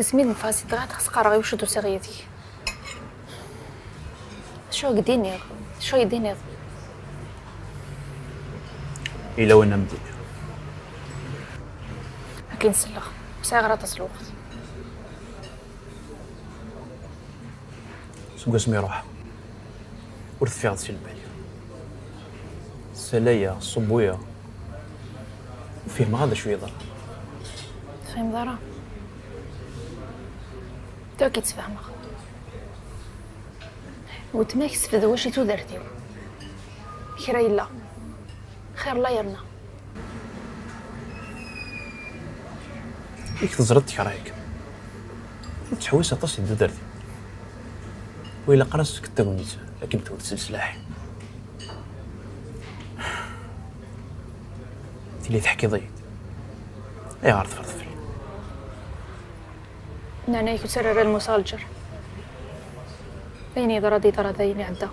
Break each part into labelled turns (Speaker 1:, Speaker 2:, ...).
Speaker 1: سميت نفاسي دغات خسقا راه وشو دوسيغيتي شو قديني شو يديني
Speaker 2: إلا وين مدينة
Speaker 1: لكن سلخ ساغرة تسلوق
Speaker 2: سوق اسمي روح ورث في عطسي البالي سلايا صبوية فيه ما هذا شوية ضرر
Speaker 1: فهم ضرا تو كي تفهمها وتماك سفذ واشي تو درتيو خير إلا خير الله يرنا
Speaker 2: إيك تزردك رايك تحويسة تصي دردي وإلا قرصك التقنيت لكن تولد سلاحي تلي تحكي ضيد أي عارض فرضفل
Speaker 1: نعنيك وسرر المسالجر ذيني ضردي ترى ذيني عدا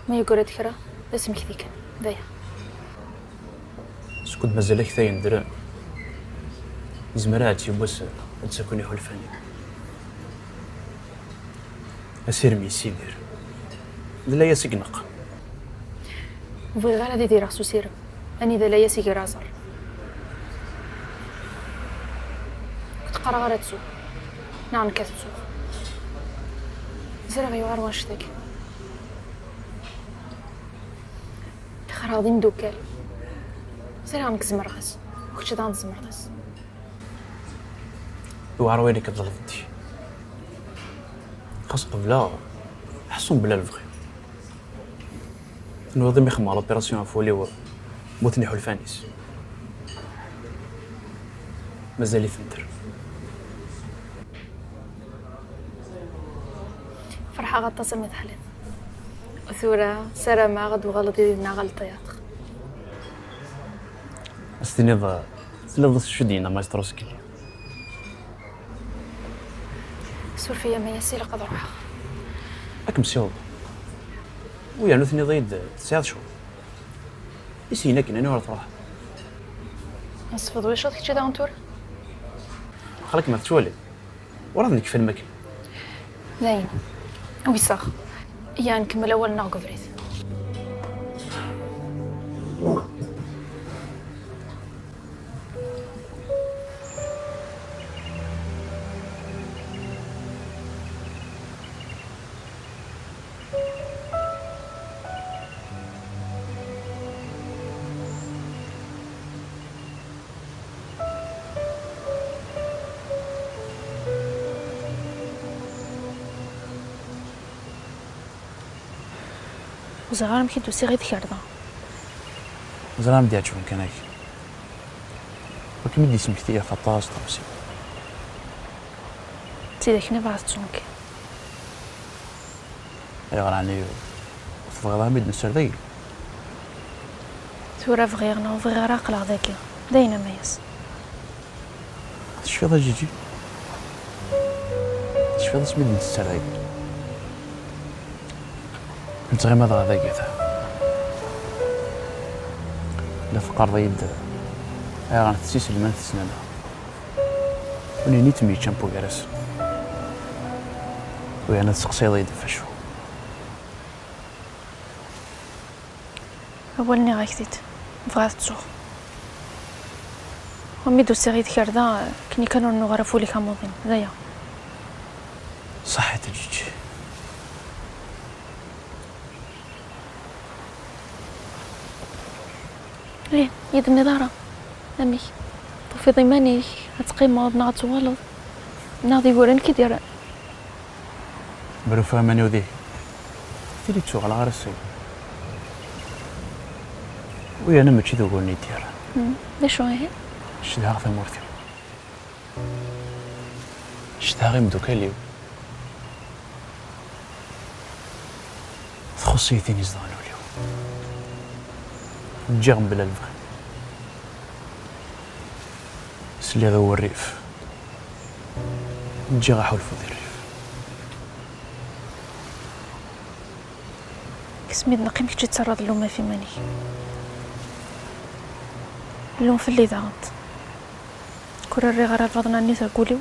Speaker 1: ما يقول تكرا اسمك ذيك ذي
Speaker 2: سكوت مازالك ثاين دران زمرات يبوس تسكوني حلفاني أسير ميسيدر لا يسقنق
Speaker 1: وفي غير هذه دي راسو سيرم أني ذا لا يسيق رازر كنت قرغرة تسوق نعم كتسوق زرع غيوار واشتك خراضي مدوكال زرع عنك زمرغس وكتش دان زمرغس
Speaker 2: وعروينك بظلمتي خاص قبلا حسون بلا الفغي نوضي يخمم على اوبيراسيون فولي وموتني حلفانيس مازالي فندر
Speaker 1: فرحة غطاسة متحلت وثورة سارة ما غد وغلطي دينا غلطيات
Speaker 2: استني ضا شدينا ما يستروسكي
Speaker 1: سور فيا ما يسير قد روحها
Speaker 2: أكم سيوض ويا نثني ضيد 9 شهور يسينا كنا نور تروح
Speaker 1: نصفض ويش وقت كذا أنتور
Speaker 2: خليك ما تشولي ورضنك في المكان
Speaker 1: زين ويساخ يعني نكمل أول ناقة فريد وزغارم كي دوسي غير ذكرنا
Speaker 2: زرام دي أشوفن كناك وكم يدي اسمك تيا فطاس طاسي
Speaker 1: تيدك نبعث تشونك
Speaker 2: أي غراني وتبغى ميد نسر ذي
Speaker 1: ثورة في غيرنا وفي غير أقلع ذاك دينا ميز
Speaker 2: شو هذا جيجي شو هذا اسمي نسر ذي انت غير ماذا ذاك ذا لا فقر ضيد أي غان تسيس اللي ما تسنى وني نيتمي جنبو جالس ويانا تسقسي ضيد فشو
Speaker 1: أولني غايكتيت بغات تسوق وميدو سيغي ذكرنا كني كانوا نغرفوا لي كاموضين ذايا
Speaker 2: صحة الجيجي
Speaker 1: ايه يد النظارة أمي في ضماني هتقيم موضنا غتوالض ناضي ورن كي ديران
Speaker 2: برو فهماني وذي تيلي تسوق على غرسي ويا أنا ماشي ذو قولني ديران
Speaker 1: ليش هي
Speaker 2: شدها غثا مورتي شدها غير مدوكاليو تخصيتي نزدانو اليوم جغم بلا البغي سلي غيو الريف نجي غاحول فوضي الريف
Speaker 1: كسميد نقيم كي تسرد اللومة في ماني اللوم في اللي ضغط كل الري غير فضنا الناس قوليو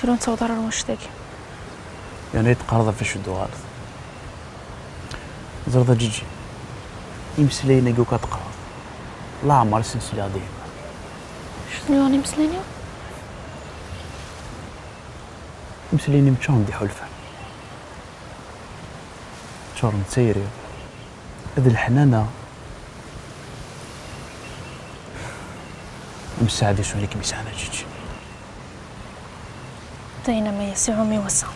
Speaker 1: سيرو نتصور راه مشتاكي
Speaker 2: يعني تقرض في شدو غارض زرد جيجي يمسلينا كو كتقرض لا عمر سنسلي ديما
Speaker 1: شنو يعني مسليني
Speaker 2: يمسليني مشان دي حلفه شور نتسيري هذه الحنانه مساعدة شو ليك مساعدة جيجي
Speaker 1: تاينا ما يسعو مي وسع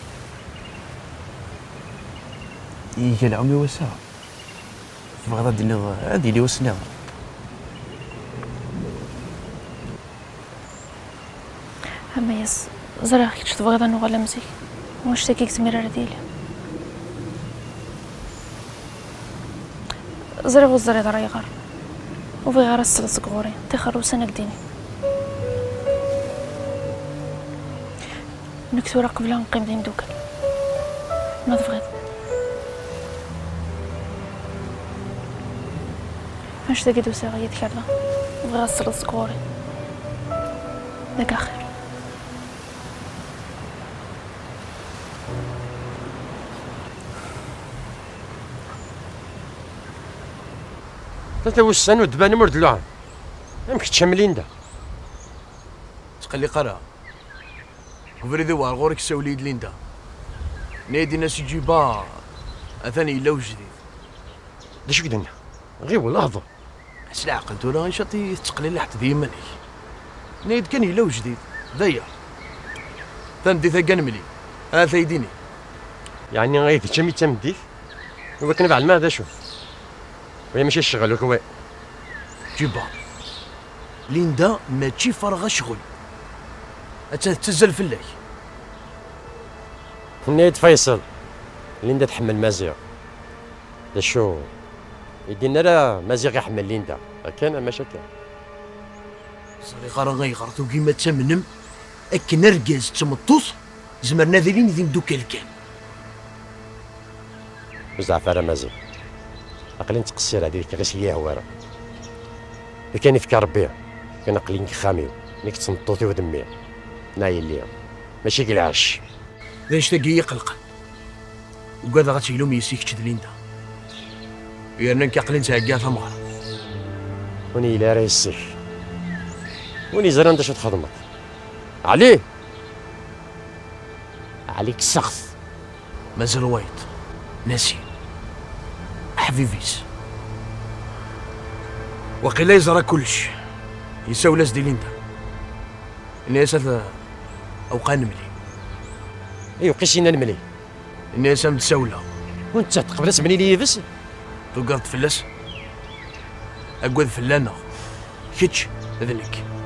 Speaker 2: يجي العمي وسع في بغداد هادي اللي وسنا
Speaker 1: اما يس زرا كي تبغى غدا نغلا مزيك واش تاكيك زميره ديالي زرا وزرا دراي غار وفي غير السلس غوري تخرو سنه قديني نكتورا قبل نقيم دين دوكل نظف غير فاش تاكيدو ساغي يتكرلا وفي غير السلس غوري داك اخر
Speaker 3: ثلاثة وسان ودبان مرد لوعان يمكن تشملين ده
Speaker 4: تقلي قرا وفريدي وارغورك سوليد ليندا نادي ناس يجيبا اثاني لو جديد
Speaker 3: ليش قدنا غير ولا هضر
Speaker 4: حس العقل ولا نشاطي تقلي لحت ديماني نيد كان لو جديد ضيع ثندي ثقن ملي ثيديني
Speaker 3: يعني غير تشمي تمديث هو كان بعد ما هذا شو وهي ماشي الشغل هو
Speaker 4: جيبا ليندا ماشي فارغه شغل تزل في الليل
Speaker 3: نيد فيصل ليندا تحمل مازيغ دا شو يدينا راه مازيغ يحمل ليندا كان مشاكل
Speaker 4: صري غارا غيغر تو كيما تمنم اكن ركاز تمطوس زمرنا ذيلين ذي ندوك الكان
Speaker 3: بزاف على مازيغ عقلين تقصير هذيك غير سيا هوارا كان يفكر ربي كان عقلين خاميو نيك تمطوطي ودمي نايل ليا ماشي كي العرش
Speaker 4: ذا نشتاقي يقلقا وقاذا غاتيلوم يسيك تشدلين دا يرنا كعقلين تهكا ثمغرا
Speaker 3: وني لا راه يسيك وني زران دا شو تخدمك عليه عليك سخف
Speaker 4: مازال وايد ناسي حبيبيس وقيلا يزرى كلش يساو لاس دي ليندا الناس اوقان ملي
Speaker 3: ايوا قيسينا الملي
Speaker 4: الناس متساولة
Speaker 3: وانت تقبل تسمعني لي بس
Speaker 4: توقعت فلاس اقوذ فلانا كيتش ذلك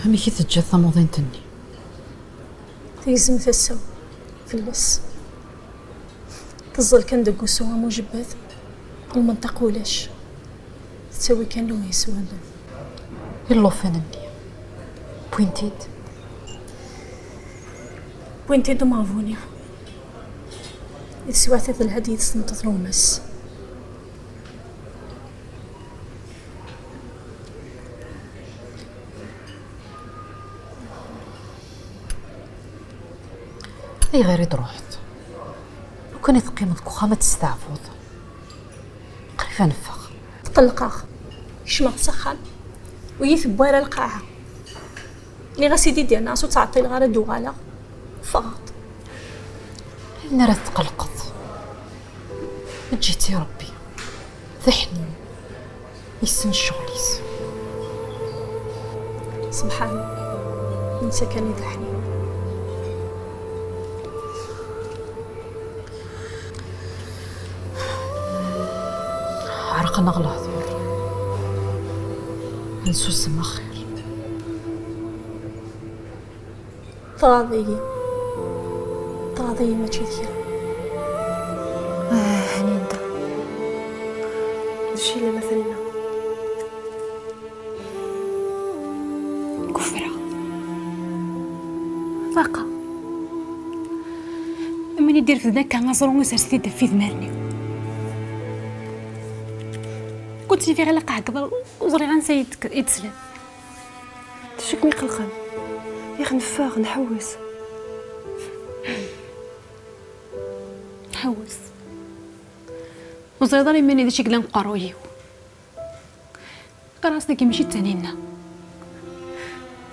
Speaker 5: أمي كي تجي ثموضين تني
Speaker 6: تيزم ثسو فلس تظل كان دقو سوا موجبات المنطقة ولاش تسوي كان لو يسوى
Speaker 5: يلو فنني بوينتيت
Speaker 6: وانتي دو مافوني يتسوى ثلاث الهديد سنتظرو مس
Speaker 5: أي غير روحت لو كان يثقي من كوخا تستعفض قريبا نفخ
Speaker 6: تقلقا يشمع سخان ويثبوير القاعة اللي غاسيدي ديال ناسو تعطي الغارة دوغالا فقط
Speaker 5: أنا راه تقلقت جيتي ربي ذحني يسن الشغليس
Speaker 6: سبحان الله ننسى كان يضحني
Speaker 5: عرقنا غلاظور نسوس ما خير
Speaker 6: تغاضي ماشي ذكي.
Speaker 5: هاني انت الشيء اللي مثلنا
Speaker 7: كفرة ضاقة من يدير في ذاك نصر ومسر سيدي في ذمرني. كنت في غير قاعد وزري غنسى يتسلم.
Speaker 5: تشك مي قلقان يا نفاق نحوس
Speaker 7: وزري ضري مني ذا شكل نقرويه قراص داكي ماشي تانينا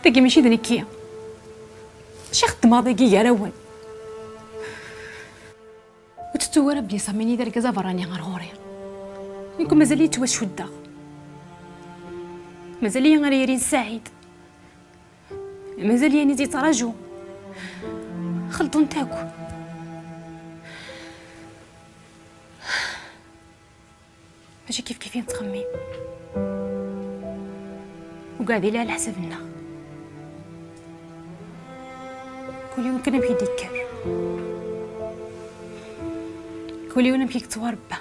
Speaker 7: داكي ماشي ذنكيه شي خدمه داكي يا روان وتتورا بلي صاميني دار كازا فراني غرغوري يكون مازال يتواش ودا مازال لي غير يرين سعيد مازال يعني تيتراجو خلطو نتاكو ماشي كيف نتخمم وقاعدين على حسابنا كل يوم كنا بيدي الكر كل يوم نمشي كتواربا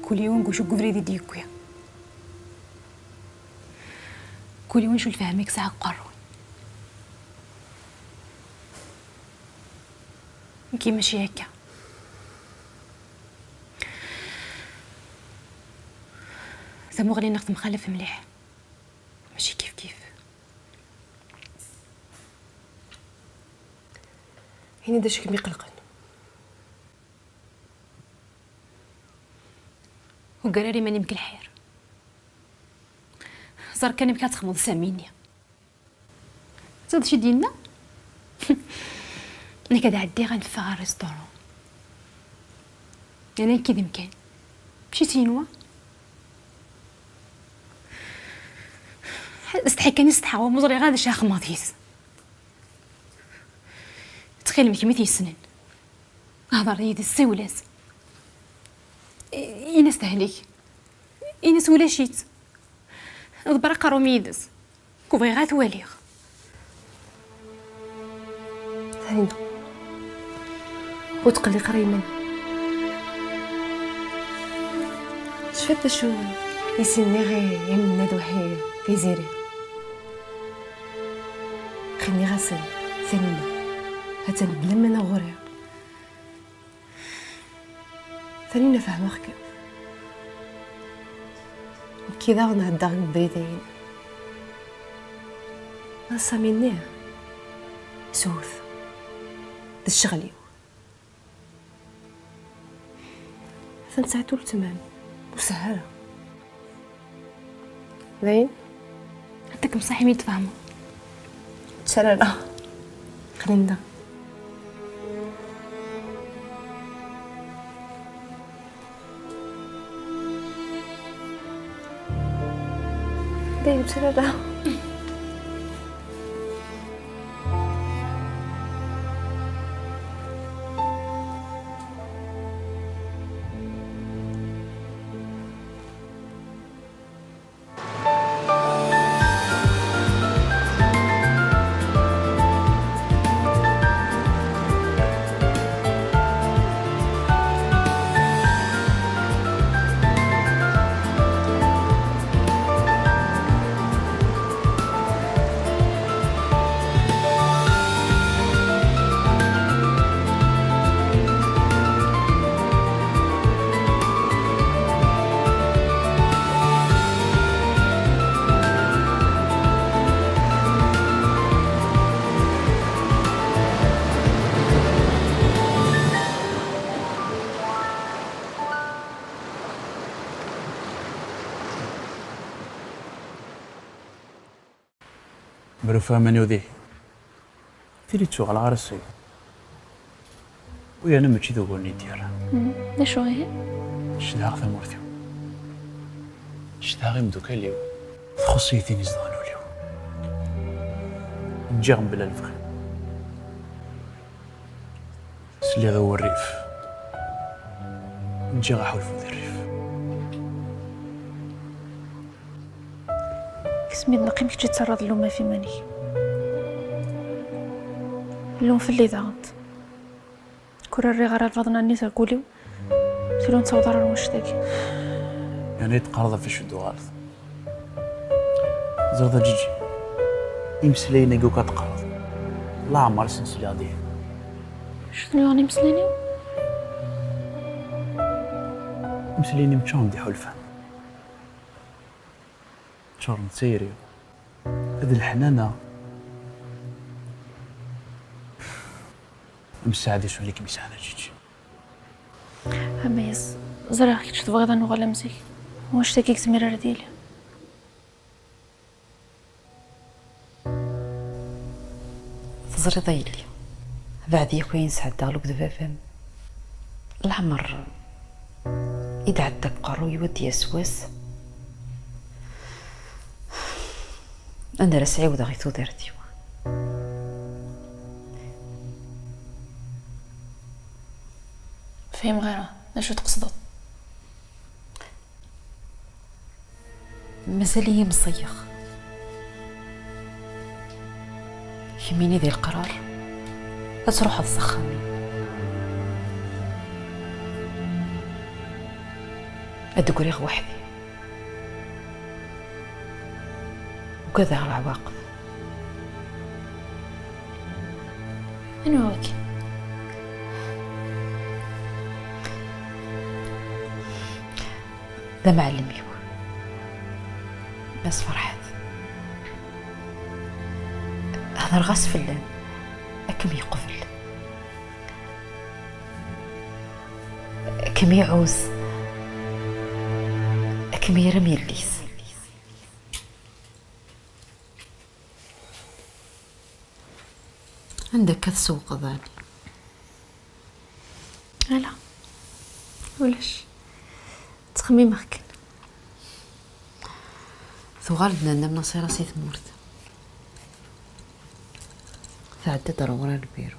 Speaker 7: كل يوم نقول قفري ديكويا كل يوم نشوف فهمك ساعة قروي كي ماشي هكا زعما غادي نخدم خلف مليح ماشي كيف
Speaker 5: هيني دا شكل ميقلقن
Speaker 7: وقراري ماني مك الحير زار كان بك تخمض سامينيا زاد شي ديالنا انا كدا عدي غنفا الريستورون انا كي مكان مشيت سينوا استحكاني استحوا مزري غادي شي خماطيس تخيل مكي ميتي سنين هضر يدي السولات إنا استهلك إنا سولا شيت البرقة روميدس كوفي غات واليغ
Speaker 5: ثاني وتقلي قريما شفت شو يسني غير يمنا دوحي في زيري خلني غسل ثانينا هاتن بلما انا غوري ثانينا فاهمه كذا غنهضر بريدين نصا مني سوث الشغلي فنساعدو تمام وسهله زين
Speaker 7: هداك مصاحبي يتفاهموا
Speaker 5: تشرر خلينا دايم تشرر
Speaker 2: برفا من يوديه تيري تشوغ على عرسي ويا انا ماشي ذوبوني ديالها
Speaker 1: ليش هي
Speaker 2: شدها ثمورتي شدها غير مدوكا ليو خصيتي نزدانو ليو نجي بلا الفخ سلي غير الريف نجي غاحول في الريف
Speaker 1: كسمي نقيم كي تسرد له ما في ماني اللون في اللي ضغط كورا الرغار الفضنا الناس الكوليو سيرون تصوت على المشتاكي
Speaker 2: يعني تقرض في شدو غارض زرد جيجي يمسلينا يقو كتقرض لا عمر سنسلي غادي
Speaker 1: شنو يعني مسليني
Speaker 2: مسليني متشون دي حلفان شور نسيريو هذه الحنانة مساعد يسون لك مساعدة جيجي
Speaker 1: هميز زرا كي تبغى ظن ولا مزيك واش تاكيك زميرة ديالي
Speaker 5: تزري ضيلي بعد يكوين سعد دالوك دفافم العمر يدعد بقرو يودي يسوس انا راسعي ودا غيثو دارتي
Speaker 1: فهم غيره شو تقصد
Speaker 5: مازال مصيخ يميني ذي القرار لا تروح تسخمي ادقريغ وحدي وكذا على العواقب
Speaker 1: انو هوك
Speaker 5: ذا معلمي بس فرحت هذا رغاس فلان أكم يقفل أكم يعوز أكم يرمي الليس عندك كتسوق ذاني
Speaker 1: لا ولاش تخميمك
Speaker 5: ثغالدنا نمنا صيرا سيث مورد تعدد ورا البيرو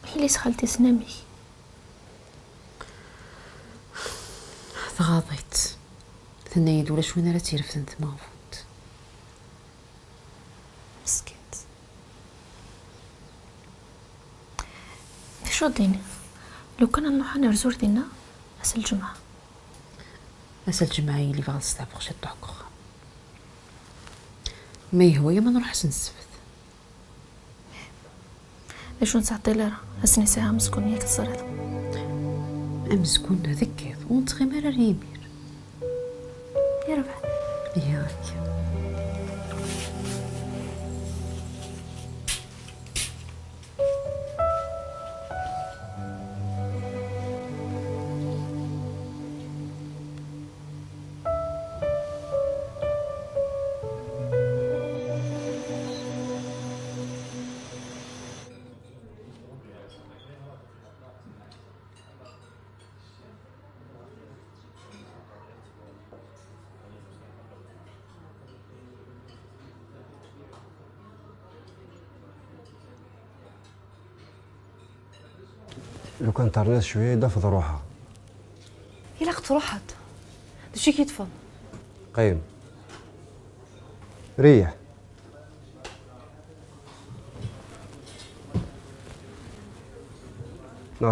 Speaker 1: هي خالتي سنامي
Speaker 5: تغاضيت ثنيد ولا شوين راه تيرفت انت مافوت مسكت
Speaker 1: شو ديني لو كان نروح نرزور دينا أس الجمعة
Speaker 5: أس الجمعة اللي بغا تستعبق شي الضحكو ما هو يا ما نروح نسفت
Speaker 1: شو نسعطي لها أسني ساعة مسكونية كتصرت
Speaker 5: مسكون هذيك وانت غير مالا ريمير
Speaker 1: يا ربع
Speaker 5: ياك
Speaker 8: لو كان ترناس شويه دافض روحها
Speaker 9: يلا خت روحت دشي كيتفضل
Speaker 8: قيم ريح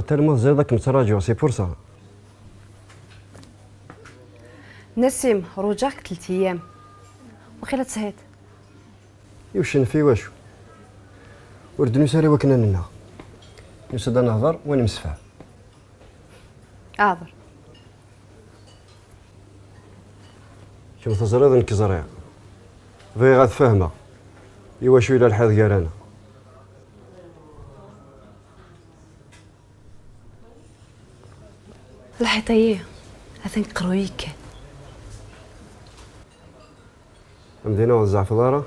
Speaker 8: تالمون زيدك متراجع سي بور سا
Speaker 9: نسيم رجعك 3 ايام وخيلا تسهيت
Speaker 8: يوشن في واشو ورد نسالي وكنا لنا يسد نهضر وانا مسفع
Speaker 9: اعذر
Speaker 8: كيما تزريض انك زريع بغي غاد فاهمه يواشو الى الحاد كارانا
Speaker 9: الحيطيه هذا نقرويك كان
Speaker 8: مدينه وزع في دارا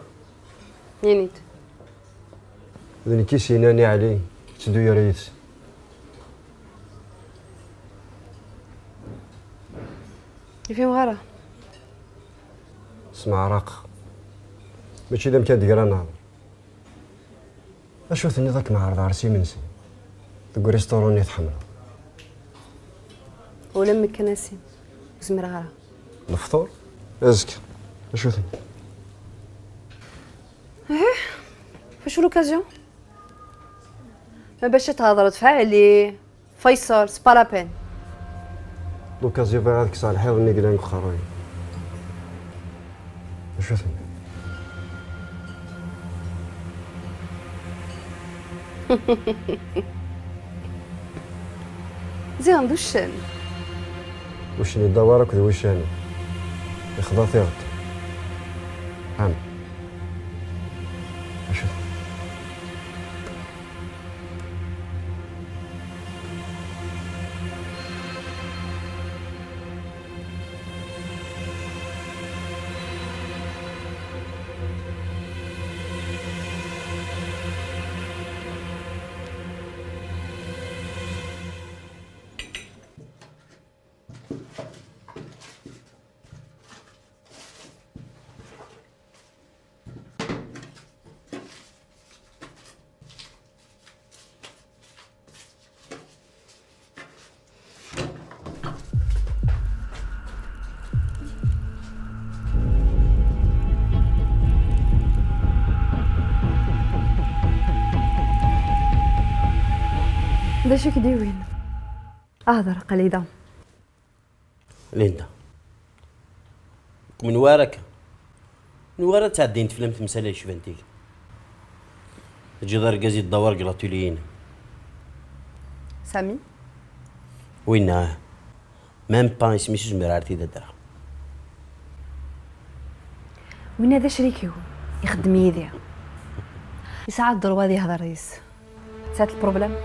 Speaker 9: نينيت
Speaker 8: ذني كيسي ناني علي تدو يا ريت
Speaker 9: يفهم غيره
Speaker 8: اسمع راق ماشي دام كان دير نهضر اشو ثني ذاك نهار دارسي منسي ذوك ريستورون يتحملوا
Speaker 9: ولمك كناسين وزمير غيره واش لوكازيون؟ ما باش تهضر تفعلي فيصل سبا لا بين.
Speaker 8: لوكازيون بغا هذيك صالحي وني قلنا نخروي شو ثاني
Speaker 9: زين دوشن
Speaker 8: واش ني دورك واش انا يخضاطي غد عام شو
Speaker 9: داش كديوين اهضر قليده.
Speaker 3: ليندا من وراك من ورا تعدين تفلم تمثال شفنتيك تجي دار كازي الدوار قلاتوليين
Speaker 9: سامي
Speaker 3: ويناه ميم با اسمي زمرارتي ددرا
Speaker 9: وين هذا شريكي هو يخدم يدي يساعد الدروا دي هذا الرئيس ساعة البروبليم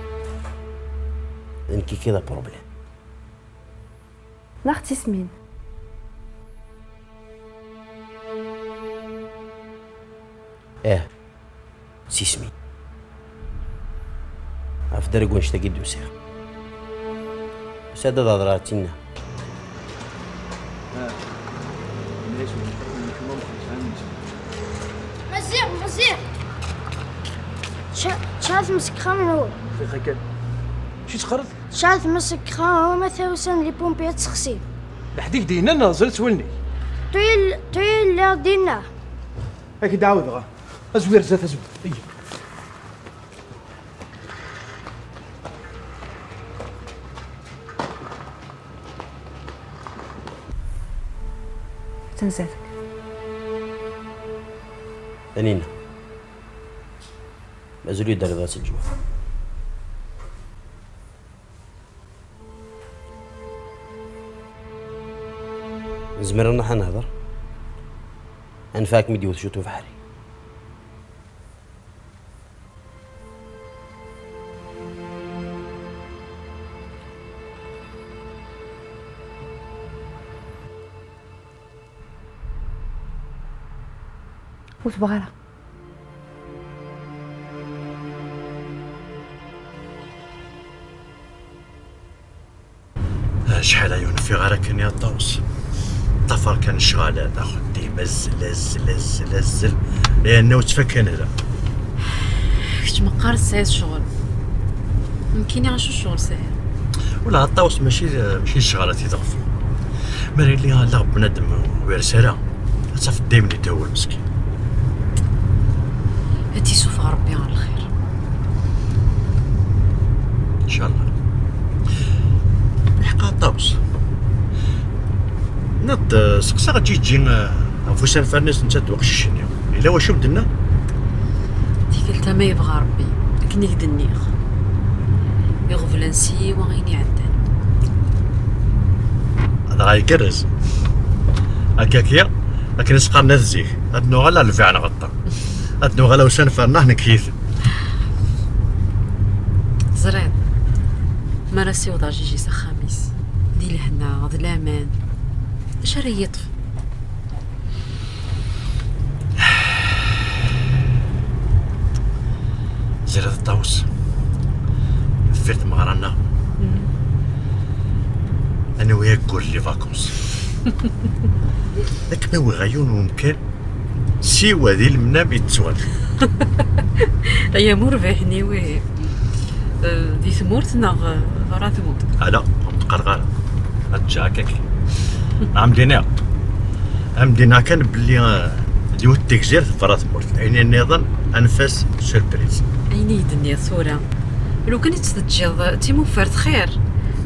Speaker 3: انكي كذا بروبليم
Speaker 9: ناختي سمين
Speaker 3: سيسمي افدر يقول اشتاقي دوسير سادة ضراتينا
Speaker 10: مزير شاف مسكرة من هو
Speaker 4: في خكال شي تخرط
Speaker 10: شاف مسكرة مثلا وسن لي بومبيات تسخسي
Speaker 4: لحديك دينا نازل تولني
Speaker 10: طويل اللي ردينا
Speaker 4: هاك عاود غا ازوير زات ازوير
Speaker 9: تنساتك
Speaker 3: أنينا مازالو يدار راس الجوع نزمر راح نهضر انفاك مديوث شوتو فحري
Speaker 9: وتبغالها
Speaker 11: شحال عيون في غارك يا طاوس طفر كان شغال هذا خدي مزل لانه تفكن هذا
Speaker 5: كنت مقار سايد شغل يمكن عشو الشغل ساهل
Speaker 11: ولا الطاوس ماشي شغالات يضغفو مري اللي لا بنادم ويرسالة تصف دايما يداول مسكين
Speaker 5: هاتي سوف ربي على الخير
Speaker 11: ان شاء الله الحق الطاوس نض سقسا تجي فوسان فارنس نتا دوقش الشنيا الا واش بدنا
Speaker 5: ديك قلت ما يبغى ربي لكن يقدنيخ يغفلنسي وغيني عدان
Speaker 11: هذا غايكرز هكاكيا لكن نسقى نزيه هاد نوغا لا الفعن غطا هاد نوغا لو سان فارنا نكيث
Speaker 5: زريد ما راسي وضع جيجي خميس دي لهنا غد الامان اش راه يطف
Speaker 11: زير هاد الطاوس فرت مغرانا انا وياك قول لي فاكونس لك ما وغيون ممكن سيوا ذي المنا بيتسوال
Speaker 5: يا مربحني وي دي ثمورت ناغ غرا ثمورت
Speaker 11: لا متقرقر هاد جاكك عمدينا كان بلي ديوت تكزير فرات مورت عيني النظام انفاس سيربريز.
Speaker 5: عيني يدني ثورة لو كنت تتجيض تيمو فرد خير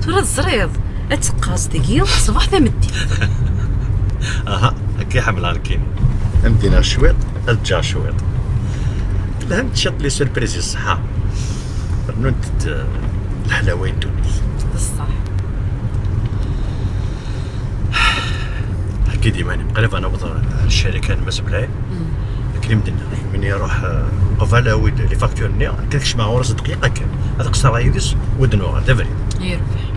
Speaker 5: ثورة الزريض اتقاص دقيق صباح ثمدي.
Speaker 11: اها هكا حمل عليكين امدينا شويط الجا شويط لا تشط لي سيربريز الصحة ننت الحلاوين تونس
Speaker 5: بصح
Speaker 11: هكي ديما قريب انا وضع الشركه المسؤوله لكن يمدنا من يروح قفال ويد لي فاكتورني كلش مع ورس دقيقه كان هذا قصر يدس ودنو هذا فري
Speaker 5: يربح.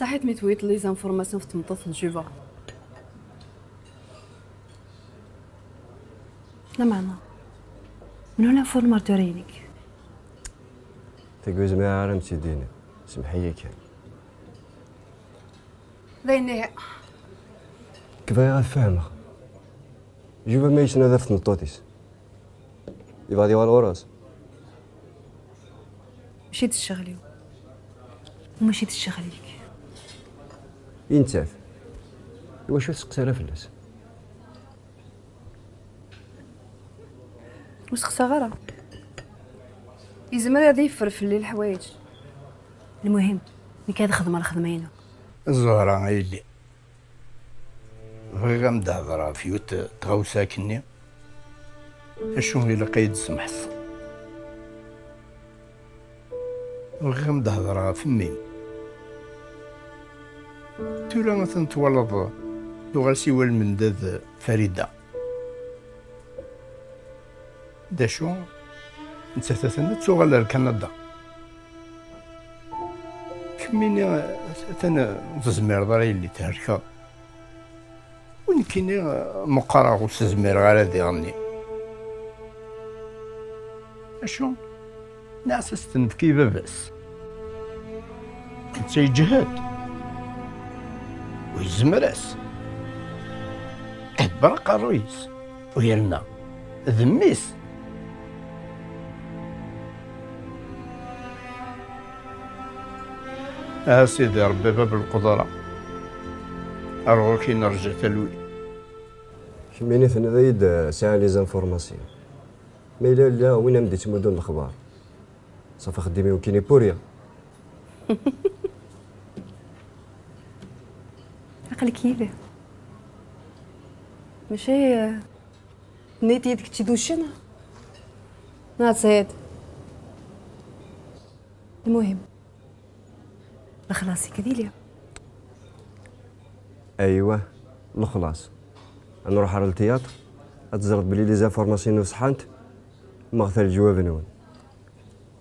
Speaker 9: صحيت ميتويت لي زانفورماسيون في تمطوط الجوفا. لا معنى من هنا فورمار تورينيك
Speaker 8: تقوز ما عرمتي ديني سمحي كان
Speaker 9: ذيني
Speaker 8: كفايه فاهمه جوفا ما يشنا ذا في تمطوطيس يبغى ديوال وراس
Speaker 9: مشيت الشغلي ومشيت الشغليك
Speaker 8: ينتاف واش تسقسي فلاس
Speaker 9: وسخ صغيرة يزمر هذا يفر في الليل الحوايج. المهم ملي كاد خدمه الخدمينه
Speaker 12: الزهرة اللي بغي غنبدا هضره فيوت تغوسا كني اشو هي لقيت سمحت بغي غنبدا هضره فمي تولا مثلا تولد تغاسي والمنداد فريده داشو انت تثنى تغال لكندا كميني انا تزمير ضري اللي تهركا ونكيني مقرا وتزمير غير هادي غني اشو ناس استنفكي باباس انت يجهد ويزمرس برق الرئيس ويلنا ذميس سيدي ربي باب القدرة أرغوكي نرجع تلوي
Speaker 8: كميني ثنا ذايد ساعة لي زانفورماسيون ما إلا لا وين بديت مدن الأخبار صافي خديمي وكيني بوريا
Speaker 9: عقلك كيفاه ماشي نيتي يدك تدوشنا ناصيد. المهم الخلاصي كديليا
Speaker 8: ايوه الخلاص نروح على التياتر اتزرد بلي لي زانفورماسيون وصحانت مغثل الجواب نون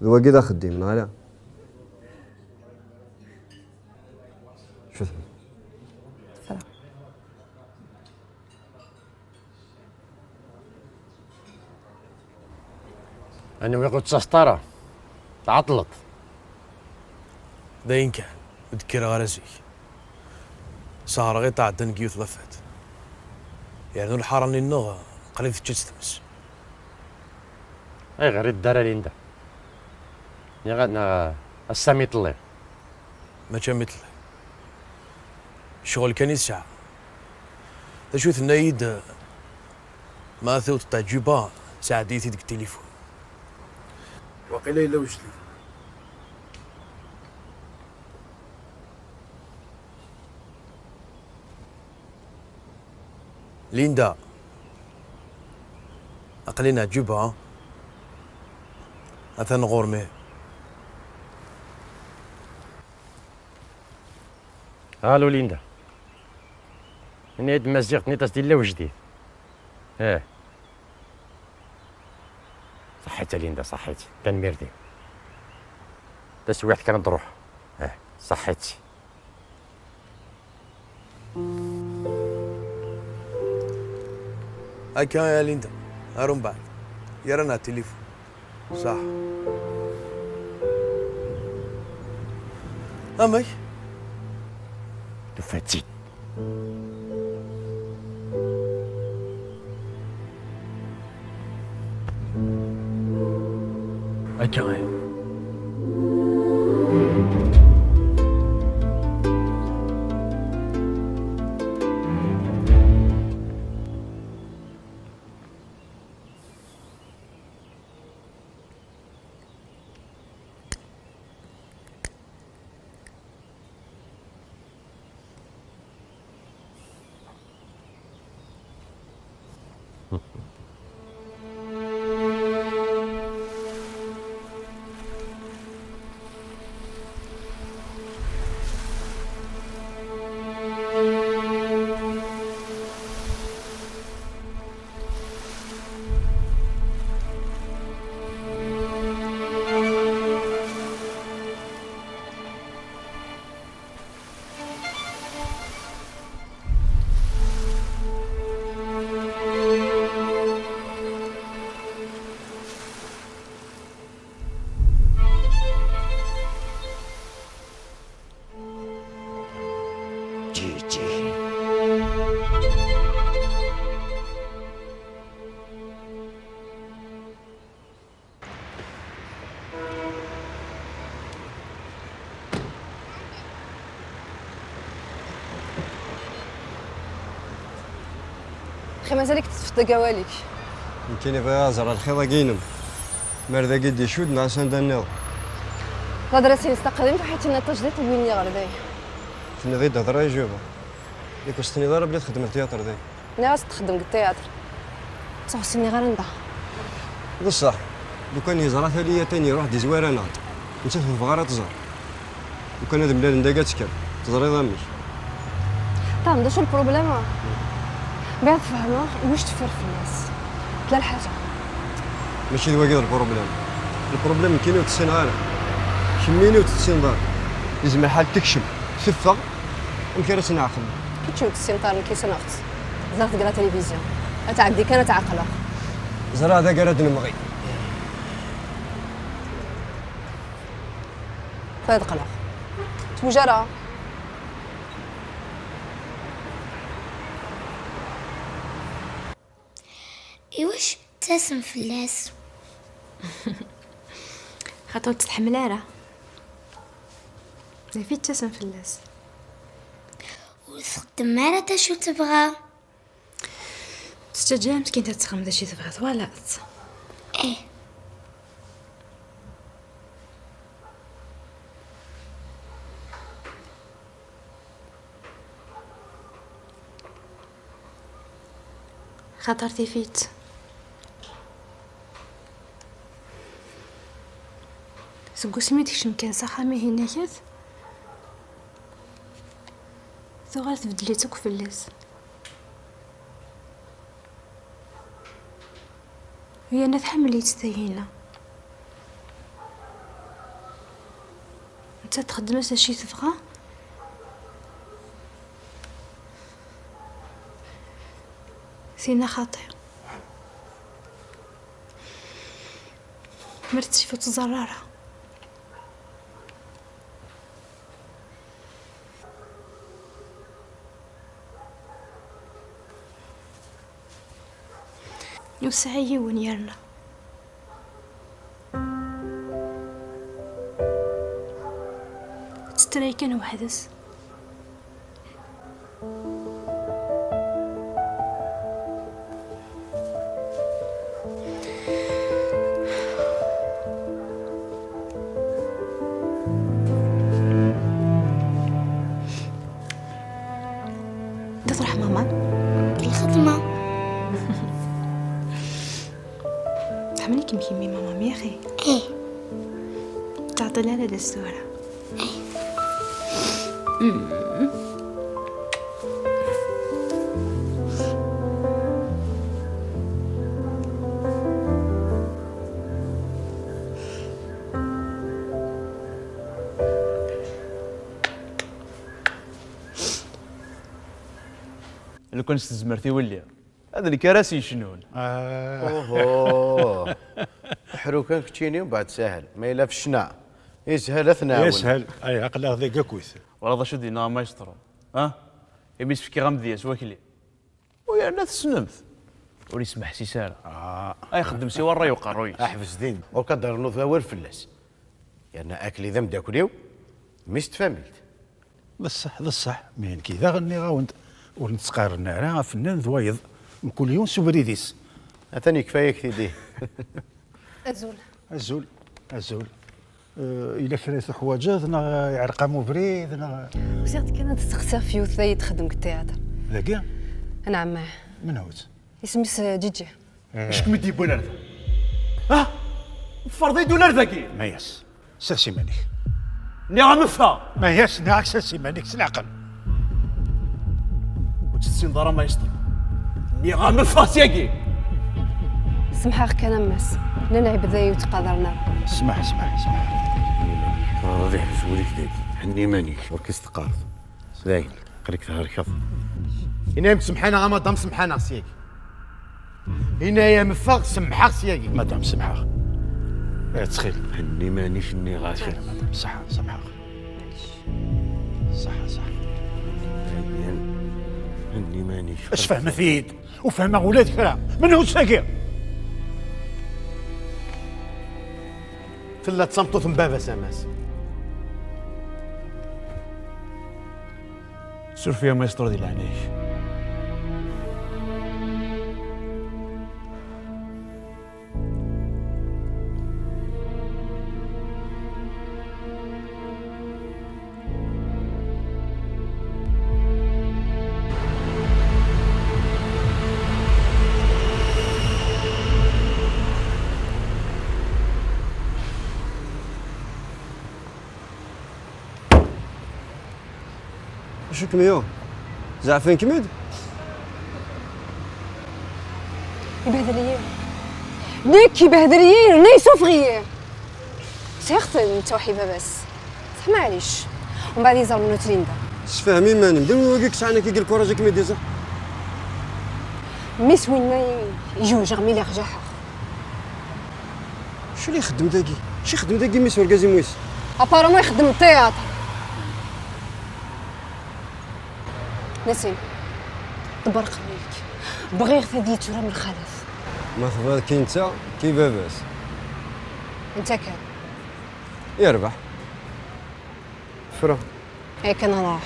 Speaker 8: ذو كذا خديم لا شوف
Speaker 3: انا ويقول تسطره تعطلت
Speaker 4: داين كان بذكر غرزي سهر غير طاع دنقيوث لفت يعني الحاره اللي النوغ قليل في تمس
Speaker 3: اي غير الدار اللي عنده يا غادنا السامي طلي
Speaker 4: ما كان مثل شغل كان يسعى تشوف النايد ما ثوت تاع جوبا ساعديتي ديك التليفون وقيل الا وجدي ليندا أقلنا جوبا أثن غورمي
Speaker 3: الو ليندا. نيد مزيغ نيتاس ديال لا وجديد. صحيت ليندا صحيت كان ميردي. تسويحت كانت تروح. صحيت.
Speaker 4: هكا يا ليندا هارون بعد يرانا التليفون صح. أمي
Speaker 3: تفتي
Speaker 4: هكا
Speaker 9: اخي مازالك تتفدى قواليك.
Speaker 8: يمكن يبغي يزرع الخيضه كينم مردا قد يشود مع سندا النظر.
Speaker 9: هضرتي نستقدم حيت انا تجديد ويني غرداي.
Speaker 8: في النظير تهضر يجوبها. ياك وسطني ضرب بلي تخدم التياتر داي.
Speaker 9: انا غاس تخدم التياتر. تصحسني غير نضع.
Speaker 8: بصح لو كان يزرع ثانيه تاني يروح دي زويره ناض. انت في الفغاره تزر. لو كان هذا بلاد نداقاتك تزري ضمش.
Speaker 9: طعم دا شو البروبليم؟ بعد فهمه واش تفر في الناس. لا الحاجه.
Speaker 8: ماشي دوا كاع البروبليم كاين وتسين غير. شميني وتتسين دار. لازم الحال تكشم تفق ومكرس نعقل.
Speaker 9: كي تشوف السنطار كي سنغت. زرت قرا تلفزيون. اتعدي كانت عاقله.
Speaker 8: زرا هذا قرا دنمغي.
Speaker 9: فهاد قلق. توجرا.
Speaker 10: إيواش تسم فلاس
Speaker 7: خاطر تتحمل راه زافي تسم فلاس
Speaker 10: وتخدم مالها شو تبغى
Speaker 7: تستجامت كي انت تخمم شي تبغى طوالات.
Speaker 10: ايه
Speaker 7: خاطرتي فيت سقو سميتكش مكان صحامي هنا كذ ثغال تبدليتك فلاس هي انا تحملي تستهينا انت تخدم شي تبغى سينا خاطئ مرتي في تزرارها يوسعي ونيرنا تستريكن وحدث تفرح ماما
Speaker 10: الخدمة
Speaker 7: تحملي كيمي ماما يا اخي
Speaker 10: ايه
Speaker 7: تعطي لها الصورة
Speaker 10: ايه
Speaker 2: لو كان استزمرتي ولي هذا اللي كراسي يشنون.
Speaker 12: اوه حروكان كتشيني ومن بعد ساهل ما الا في الشناع يسهل اثناء
Speaker 11: يسهل اي عقل ذاك كويس
Speaker 2: والله شو دينا ما يشطرو يميس فيكي غامدياس واكلي ويا انا تسنمت ولي يسمح سي ساره اي خدم سي ورا يوقع
Speaker 12: احبس دين وكدر نوض ور فلاس يعني اكلي ذم داكليو مست فاميلت
Speaker 11: بصح مين كذا غني غاوند ونتقارن انا فنان ذويض من كل يوم سوبريديس
Speaker 12: ثاني كفايه كثيدي
Speaker 11: الزول الا كريت حواجات نا يعرقمو بريد نا
Speaker 9: وزيد كان تستخسر في يوثاي تخدم كالتياتر
Speaker 11: لاقي
Speaker 9: نعم
Speaker 11: من هوت
Speaker 9: اسميس جيجي
Speaker 2: اش كمدي بولار فرضي دولار ذاكي
Speaker 11: ما ياس ساسي مانيك
Speaker 2: نعم مفا
Speaker 11: ما ياس ناك ساسي مانيك سنعقل
Speaker 2: وتسين ضرا ما يشطر نعم مفا سياكي
Speaker 9: سمحاك كان ماس نلعب ذا يتقادرنا
Speaker 11: اسمح
Speaker 12: راضي يحبس وليك داك حني مانيك وركز تقارض دايل قريك تهركض هنا سمحانا غا مدام سمحانا سياك هنا يا مفاق سمحاك سياكي
Speaker 11: مدام سمحاك تسخيل
Speaker 12: حني مانيش اني غاشي
Speaker 11: مدام صح سمحاك صح
Speaker 12: حني مانيش
Speaker 11: اش فهم فيد وفهم ولاد كرا من هو ساكي
Speaker 12: تلا تصمتو ثم بابا ساماس
Speaker 2: سور فيها ما يسطر ديال عليك
Speaker 8: شو كميو زعفين كمد
Speaker 9: يبهدليين ليك يبهدليين ني سوفغيين سيختن توحيبه بس صح معليش ومن بعد يزال منو تريندا
Speaker 8: فاهمين ماني مدير وقيك شعنا كي قال كوراجك ميدي صح
Speaker 9: ميس وين يجو جرمي لي رجاح
Speaker 8: شو اللي يخدم داكي شي يخدم داكي ميس وركازي مويس
Speaker 9: ابارامون يخدم التياتر نسيم دبر قليلك بغي غثادي تورا من الخلف
Speaker 8: ما تبغى كي انت كي باباس
Speaker 9: انت كان
Speaker 8: يربح فرا
Speaker 9: هيك انا راح